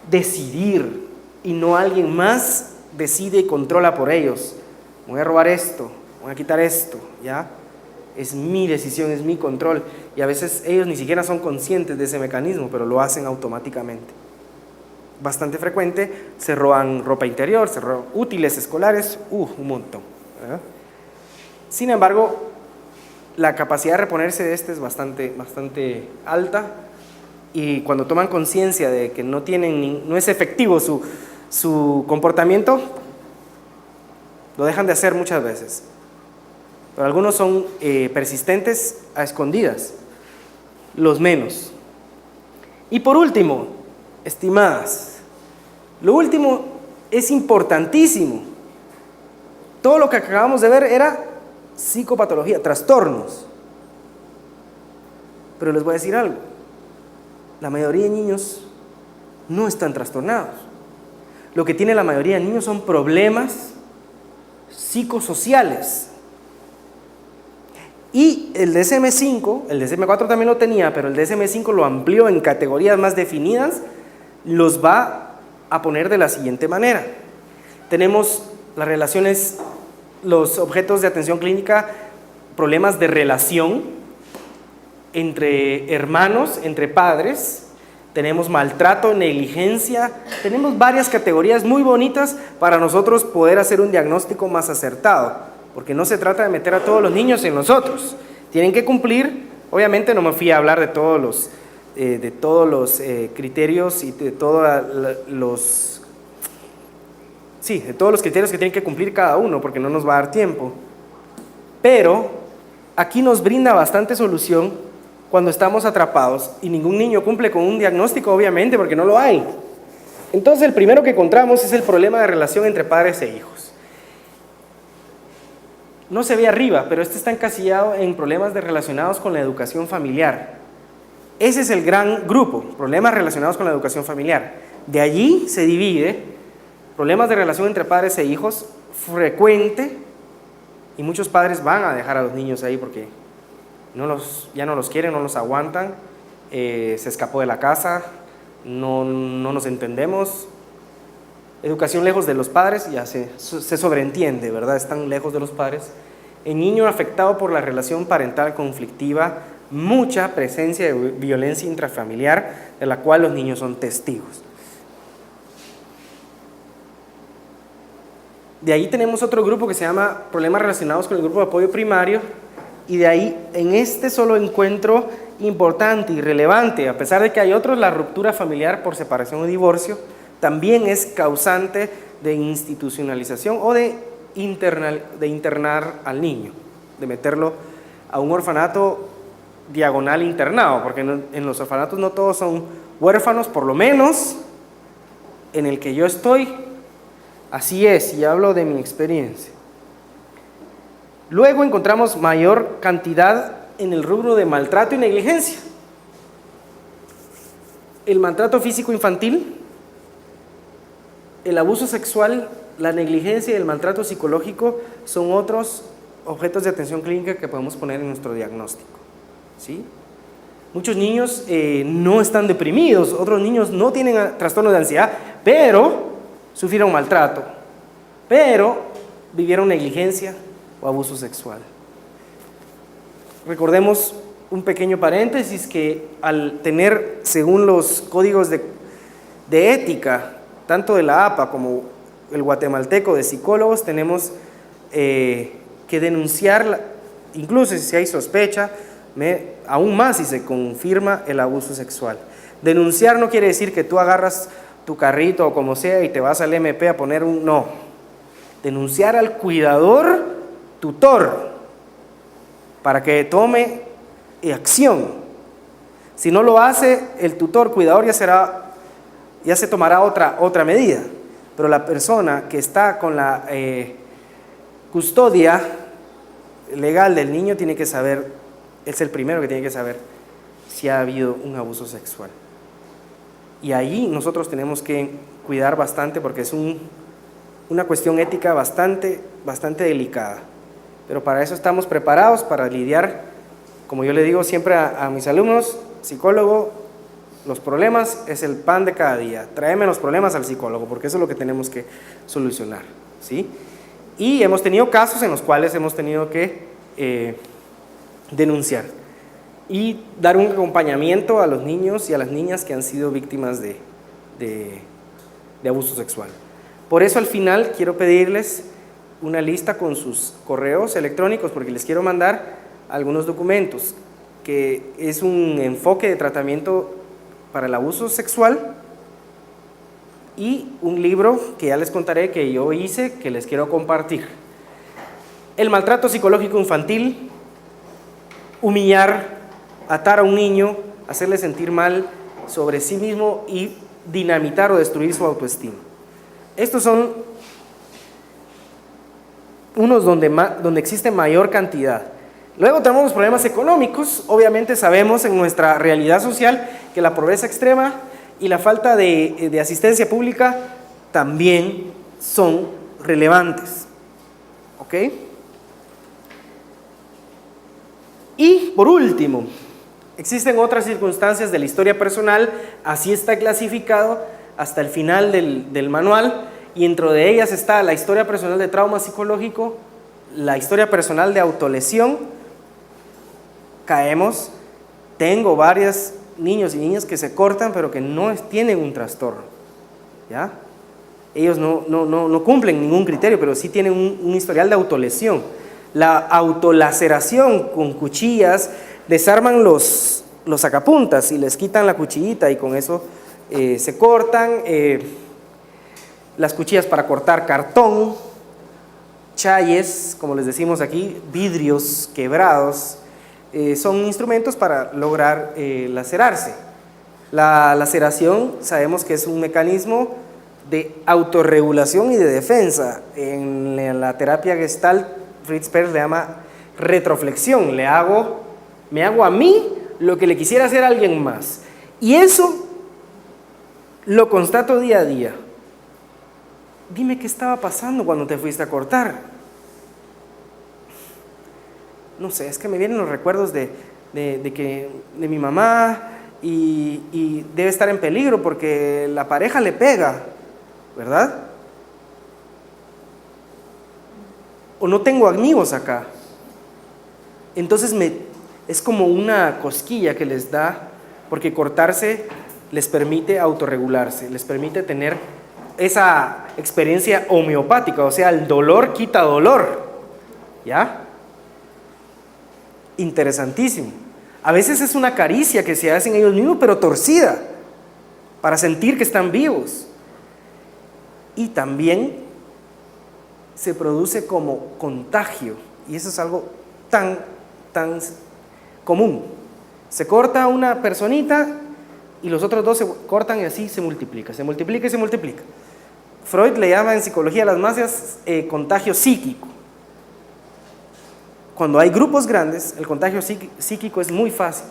decidir y no alguien más decide y controla por ellos. Voy a robar esto, voy a quitar esto, ¿ya? Es mi decisión, es mi control, y a veces ellos ni siquiera son conscientes de ese mecanismo, pero lo hacen automáticamente. Bastante frecuente, se roban ropa interior, se roban útiles escolares, un montón, ¿verdad? Sin embargo, la capacidad de reponerse de este es bastante alta, y cuando toman conciencia de que no es efectivo su comportamiento, lo dejan de hacer muchas veces. Pero algunos son persistentes a escondidas, los menos. Y por último, estimadas, lo último es importantísimo. Todo lo que acabamos de ver era psicopatología, trastornos. Pero les voy a decir algo. La mayoría de niños no están trastornados. Lo que tiene la mayoría de niños son problemas psicosociales. Y el DSM-5, el DSM-4 también lo tenía, pero el DSM-5 lo amplió en categorías más definidas, los va a poner de la siguiente manera. Tenemos las relaciones, los objetos de atención clínica, problemas de relación entre hermanos, entre padres, tenemos maltrato, negligencia, tenemos varias categorías muy bonitas para nosotros poder hacer un diagnóstico más acertado. Porque no se trata de meter a todos los niños en nosotros. Tienen que cumplir, obviamente no me fui a hablar de todos los criterios y de todos los criterios que tienen que cumplir cada uno, porque no nos va a dar tiempo. Pero aquí nos brinda bastante solución cuando estamos atrapados y ningún niño cumple con un diagnóstico, obviamente, porque no lo hay. Entonces el primero que encontramos es el problema de relación entre padres e hijos. No se ve arriba, pero este está encasillado en problemas relacionados con la educación familiar. Ese es el gran grupo, problemas relacionados con la educación familiar. De allí se divide problemas de relación entre padres e hijos frecuente, y muchos padres van a dejar a los niños ahí porque ya no los quieren, no los aguantan, se escapó de la casa, no nos entendemos. Educación lejos de los padres, ya se sobreentiende, ¿verdad? Están lejos de los padres. El niño afectado por la relación parental conflictiva, mucha presencia de violencia intrafamiliar, de la cual los niños son testigos. De ahí tenemos otro grupo que se llama problemas relacionados con el grupo de apoyo primario, y de ahí en este solo encuentro importante y relevante, a pesar de que hay otros, la ruptura familiar por separación o divorcio, también es causante de institucionalización o de internar al niño, de meterlo a un orfanato diagonal internado, porque en los orfanatos no todos son huérfanos, por lo menos en el que yo estoy, así es, y hablo de mi experiencia. Luego encontramos mayor cantidad en el rubro de maltrato y negligencia. El maltrato físico infantil, el abuso sexual, la negligencia y el maltrato psicológico son otros objetos de atención clínica que podemos poner en nuestro diagnóstico, ¿sí? Muchos niños no están deprimidos, otros niños no tienen trastorno de ansiedad, pero sufrieron maltrato, pero vivieron negligencia o abuso sexual. Recordemos un pequeño paréntesis que al tener, según los códigos de ética, tanto de la APA como el guatemalteco de psicólogos, tenemos que denunciar, incluso si hay sospecha, aún más si se confirma el abuso sexual. Denunciar no quiere decir que tú agarras tu carrito o como sea y te vas al MP a poner no. Denunciar al cuidador, tutor, para que tome acción. Si no lo hace, el tutor, cuidador ya se tomará otra medida, pero la persona que está con la custodia legal del niño tiene que saber, es el primero que tiene que saber si ha habido un abuso sexual. Y ahí nosotros tenemos que cuidar bastante porque es una cuestión ética bastante delicada. Pero para eso estamos preparados, para lidiar, como yo le digo siempre a mis alumnos, psicólogo, los problemas es el pan de cada día. Tráeme los problemas al psicólogo, porque eso es lo que tenemos que solucionar, ¿sí? Y hemos tenido casos en los cuales hemos tenido que denunciar y dar un acompañamiento a los niños y a las niñas que han sido víctimas de abuso sexual. Por eso al final quiero pedirles una lista con sus correos electrónicos, porque les quiero mandar algunos documentos, que es un enfoque de tratamiento para el abuso sexual y un libro que ya les contaré que yo hice, que les quiero compartir. El maltrato psicológico infantil, humillar, atar a un niño, hacerle sentir mal sobre sí mismo y dinamitar o destruir su autoestima. Estos son unos donde existe mayor cantidad. Luego tenemos los problemas económicos. Obviamente sabemos en nuestra realidad social que la pobreza extrema y la falta de asistencia pública también son relevantes. ¿Ok? Y por último, existen otras circunstancias de la historia personal, así está clasificado hasta el final del manual, y dentro de ellas está la historia personal de trauma psicológico, la historia personal de autolesión. Caemos, tengo varios niños y niñas que se cortan, pero que no tienen un trastorno, ¿ya? Ellos no cumplen ningún criterio, pero sí tienen un historial de autolesión. La autolaceración con cuchillas, desarman los sacapuntas y les quitan la cuchillita y con eso se cortan. Las cuchillas para cortar cartón, chayes, como les decimos aquí, vidrios quebrados, son instrumentos para lograr lacerarse. La laceración sabemos que es un mecanismo de autorregulación y de defensa. En la terapia Gestalt, Fritz Perls le llama retroflexión. Me hago a mí lo que le quisiera hacer a alguien más. Y eso lo constato día a día. Dime qué estaba pasando cuando te fuiste a cortar. No sé, es que me vienen los recuerdos de mi mamá y debe estar en peligro porque la pareja le pega, ¿verdad? O no tengo amigos acá. Entonces es como una cosquilla que les da, porque cortarse les permite autorregularse, les permite tener esa experiencia homeopática, o sea, el dolor quita dolor, ¿ya? Interesantísimo. A veces es una caricia que se hacen ellos mismos, pero torcida, para sentir que están vivos. Y también se produce como contagio, y eso es algo tan común. Se corta una personita y los otros dos se cortan y así se multiplica, se multiplica y se multiplica. Freud le llama en psicología de las masas contagio psíquico. Cuando hay grupos grandes, el contagio psíquico es muy fácil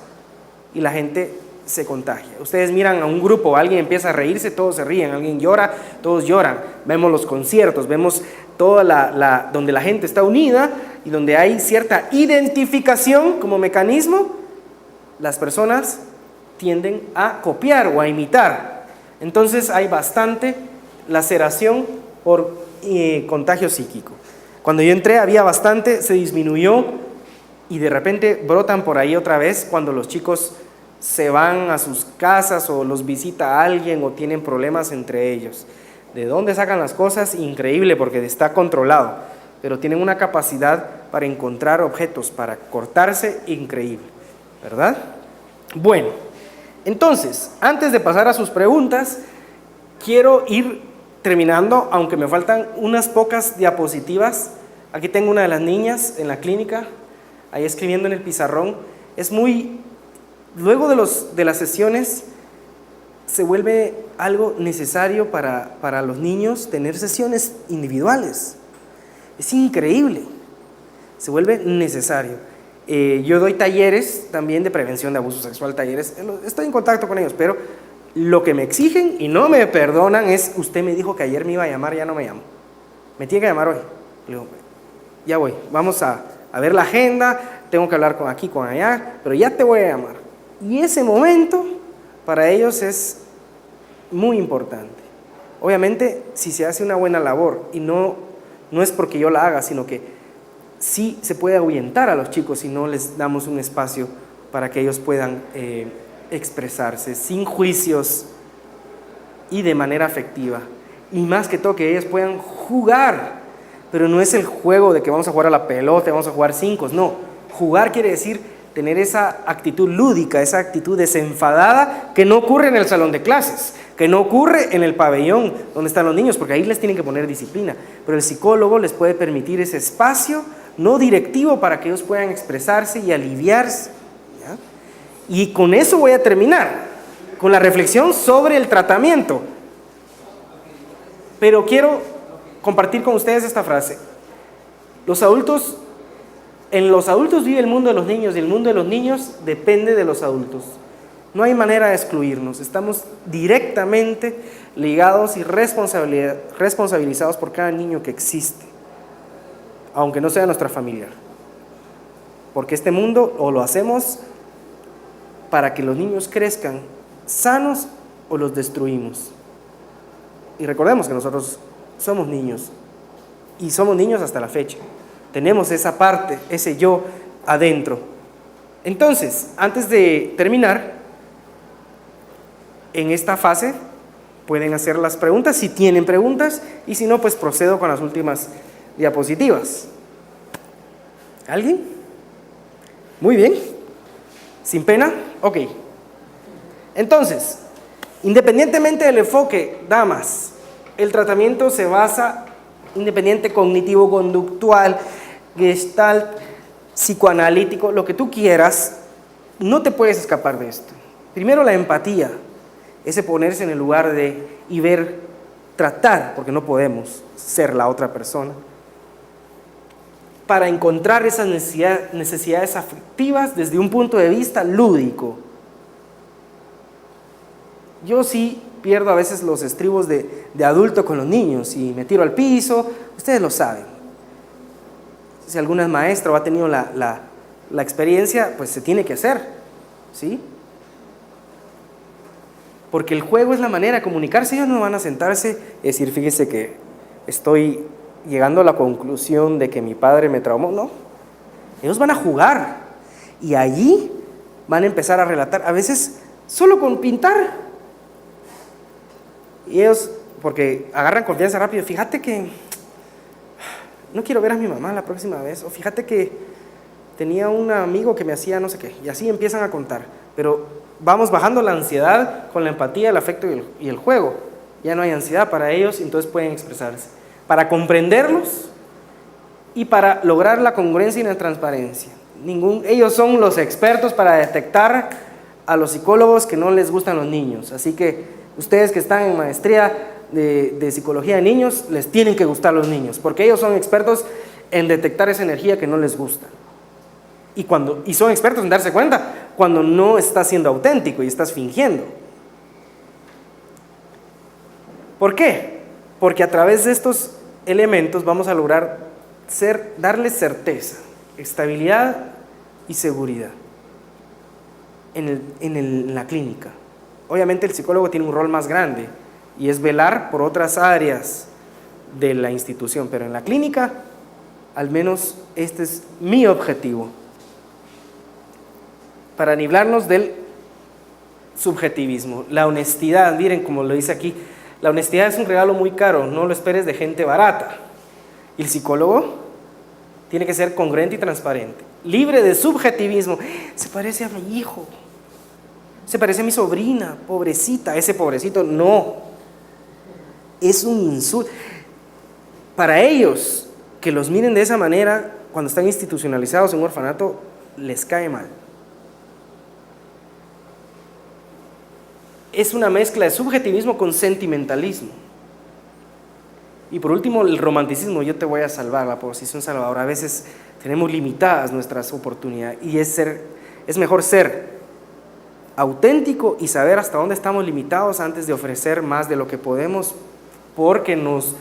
y la gente se contagia. Ustedes miran a un grupo, alguien empieza a reírse, todos se ríen, alguien llora, todos lloran. Vemos los conciertos, vemos toda donde la gente está unida y donde hay cierta identificación como mecanismo, las personas tienden a copiar o a imitar. Entonces hay bastante laceración por contagio psíquico. Cuando yo entré había bastante, se disminuyó y de repente brotan por ahí otra vez cuando los chicos se van a sus casas o los visita alguien o tienen problemas entre ellos. ¿De dónde sacan las cosas? Increíble, porque está controlado, pero tienen una capacidad para encontrar objetos, para cortarse, increíble, ¿verdad? Bueno, entonces, antes de pasar a sus preguntas, quiero ir terminando, aunque me faltan unas pocas diapositivas. Aquí tengo una de las niñas en la clínica, ahí escribiendo en el pizarrón. Luego de las sesiones, se vuelve algo necesario para los niños tener sesiones individuales. Es increíble, se vuelve necesario. Yo doy talleres también de prevención de abuso sexual, estoy en contacto con ellos, pero lo que me exigen y no me perdonan es: usted me dijo que ayer me iba a llamar, ya no me llamo, me tiene que llamar hoy. Le digo, ya voy, vamos a ver la agenda, tengo que hablar con aquí, con allá, pero ya te voy a llamar. Y ese momento para ellos es muy importante. Obviamente, si se hace una buena labor, y no es porque yo la haga, sino que sí se puede ahuyentar a los chicos si no les damos un espacio para que ellos puedan expresarse sin juicios y de manera afectiva. Y más que todo que ellos puedan jugar, pero no es el juego de que vamos a jugar a la pelota, vamos a jugar 5, no. Jugar quiere decir tener esa actitud lúdica, esa actitud desenfadada que no ocurre en el salón de clases, que no ocurre en el pabellón donde están los niños, porque ahí les tienen que poner disciplina, pero el psicólogo les puede permitir ese espacio no directivo para que ellos puedan expresarse y aliviarse, ¿ya? Y con eso voy a terminar, con la reflexión sobre el tratamiento. Pero quiero compartir con ustedes esta frase: en los adultos vive el mundo de los niños, y el mundo de los niños depende de los adultos. No hay manera de excluirnos, estamos directamente ligados y responsabilizados por cada niño que existe. aunque no sea nuestra familiar. Porque este mundo o lo hacemos para que los niños crezcan sanos o los destruimos. Y recordemos que nosotros somos niños y somos niños hasta la fecha. Tenemos esa parte, ese yo adentro. Entonces, antes de terminar, en esta fase pueden hacer las preguntas si tienen preguntas y si no, pues procedo con las últimas diapositivas. ¿Alguien? Muy bien. ¿Sin pena? Ok. Entonces, independientemente del enfoque, damas, el tratamiento se basa independiente cognitivo-conductual, gestalt, psicoanalítico, lo que tú quieras, no te puedes escapar de esto. Primero la empatía, ese ponerse en el lugar de y ver, tratar, porque no podemos ser la otra persona, para encontrar esas necesidades afectivas desde un punto de vista lúdico. Yo sí pierdo a veces los estribos de adulto con los niños y me tiro al piso, ustedes lo saben. Si alguna maestra ha tenido la experiencia, pues se tiene que hacer, ¿sí? Porque el juego es la manera de comunicarse. Ellos no van a sentarse y decir, fíjese que estoy llegando a la conclusión de que mi padre me traumó. No, ellos van a jugar y allí van a empezar a relatar, a veces solo con pintar. Y ellos, porque agarran confianza rápido, fíjate que no quiero ver a mi mamá la próxima vez, o fíjate que tenía un amigo que me hacía no sé qué, y así empiezan a contar. Pero vamos bajando la ansiedad con la empatía, el afecto y el juego. Ya no hay ansiedad para ellos, entonces pueden expresarse. Para comprenderlos y para lograr la congruencia y la transparencia. Ellos son los expertos para detectar a los psicólogos que no les gustan los niños. Así que ustedes que están en maestría de psicología de niños, les tienen que gustar los niños, porque ellos son expertos en detectar esa energía que no les gusta. Y son expertos en darse cuenta cuando no estás siendo auténtico y estás fingiendo. ¿Por qué? Porque a través de estos elementos vamos a lograr darles certeza, estabilidad y seguridad en la clínica. Obviamente el psicólogo tiene un rol más grande y es velar por otras áreas de la institución, pero en la clínica, al menos este es mi objetivo, para librarnos del subjetivismo. La honestidad, miren como lo dice aquí, la honestidad es un regalo muy caro, no lo esperes de gente barata. Y el psicólogo tiene que ser congruente y transparente, libre de subjetivismo. Se parece a mi hijo, se parece a mi sobrina, pobrecita, ese pobrecito, no. Es un insulto. Para ellos, que los miren de esa manera, cuando están institucionalizados en un orfanato, les cae mal. Es una mezcla de subjetivismo con sentimentalismo. Y por último, el romanticismo, yo te voy a salvar, la posición salvadora. A veces tenemos limitadas nuestras oportunidades y es mejor ser auténtico y saber hasta dónde estamos limitados antes de ofrecer más de lo que podemos, porque nos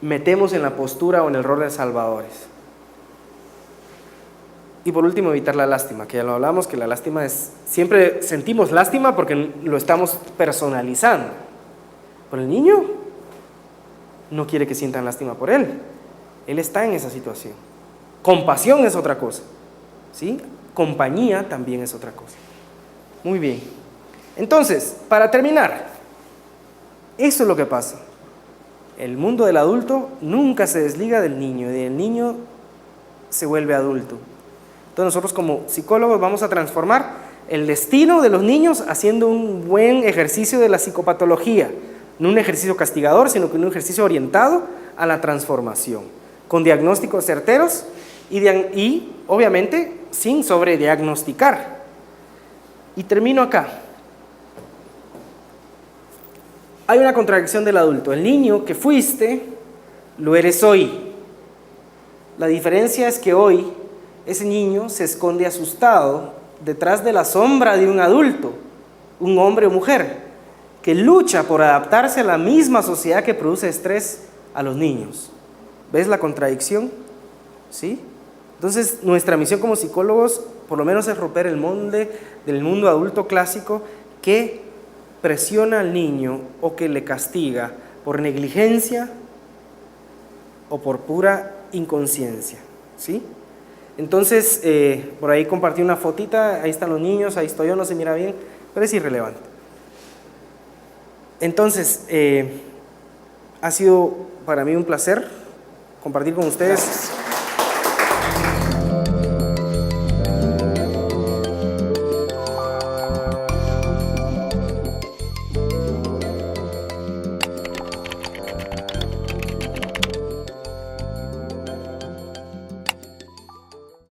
metemos en la postura o en el rol de salvadores. Y por último, evitar la lástima, que ya lo hablamos, que la lástima siempre sentimos lástima porque lo estamos personalizando. Pero el niño no quiere que sientan lástima por él. Él está en esa situación. Compasión es otra cosa, ¿sí? Compañía también es otra cosa. Muy bien. Entonces, para terminar, eso es lo que pasa. El mundo del adulto nunca se desliga del niño, y del niño se vuelve adulto. Entonces nosotros como psicólogos vamos a transformar el destino de los niños haciendo un buen ejercicio de la psicopatología, no un ejercicio castigador, sino que un ejercicio orientado a la transformación, con diagnósticos certeros y obviamente sin sobrediagnosticar. Y termino acá. Hay una contradicción del adulto. El niño que fuiste, lo eres hoy. La diferencia es que hoy ese niño se esconde asustado detrás de la sombra de un adulto, un hombre o mujer, que lucha por adaptarse a la misma sociedad que produce estrés a los niños. ¿Ves la contradicción? ¿sí? Entonces, nuestra misión como psicólogos, por lo menos, es romper el molde del mundo adulto clásico que presiona al niño o que le castiga por negligencia o por pura inconsciencia, ¿sí? Entonces, por ahí compartí una fotita, ahí están los niños, ahí estoy yo, no se mira bien, pero es irrelevante. Entonces, ha sido para mí un placer compartir con ustedes. Gracias.